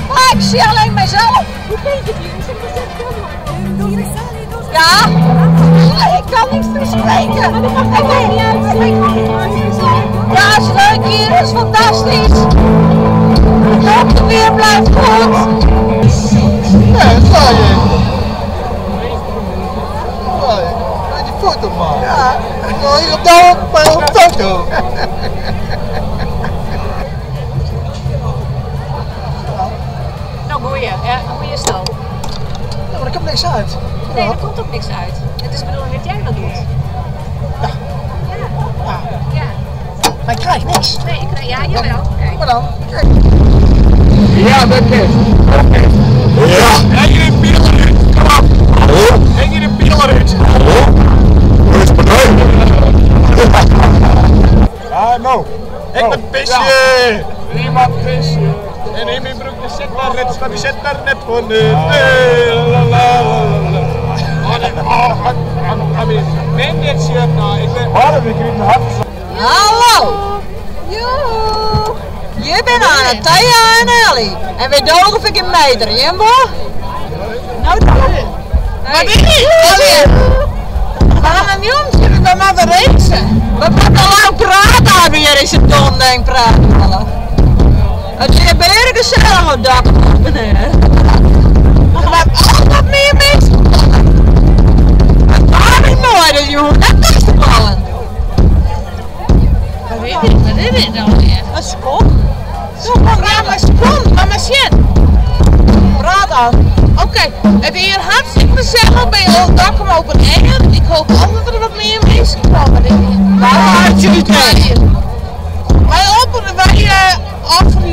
Maar ik zie alleen mijzelf. Hoe vind je die? Ja? Ik kan niks meer spreken. Ik weet niet uit. Ja, het is leuk hier. Het is fantastisch. Ook het weer blijft goed. Ja, dat sta je. Ja, die foto man. Ja. Nou, hier op de foto. Nou, goeie stel. Ja, maar er komt niks uit. Nee, er komt ook niks uit. Het is de bedoeling dat jij dat doet. Ja. Ja. Ja. Maar ik krijg niks. Nee, ja, jawel. Kijk. Maar dan, kijk. Ja, dat is. Ja. Hang je de pielen uit? Kom op. Hallo? Hang je de pielen uit? Hallo? Hoe is het bedrijf? Ah, nou. Ik ben pisje. Niemand pisje. En in mijn broek de zit maar net, maar die zit daar net voor nu. Neem dit shirt nou, ik ben... Waarom, ik weet een hart. Hallo. Joe. Je bent aan het Thea en Ellie. En we dogen ik een meter, Jimbo? Nou dan. Wat is het? We gaan een jongens, we gaan maar racen. We moeten al lang praten aan weer is het dom denk praten. Het is een beetje gezellig op dak beneden. Maar we hebben altijd meer mensen. Het was niet mooi dat jongen, dat is te ballen. Wat is dit dan weer? Een seconde. Ja, maar seconde, maar machine. Praat aan. Oké, het is hier hartstikke gezellig bij ons dak om open air. Ik hoop altijd dat er wat meer mensen komen. Waarom had je niet mee? Wij openen, wij offeren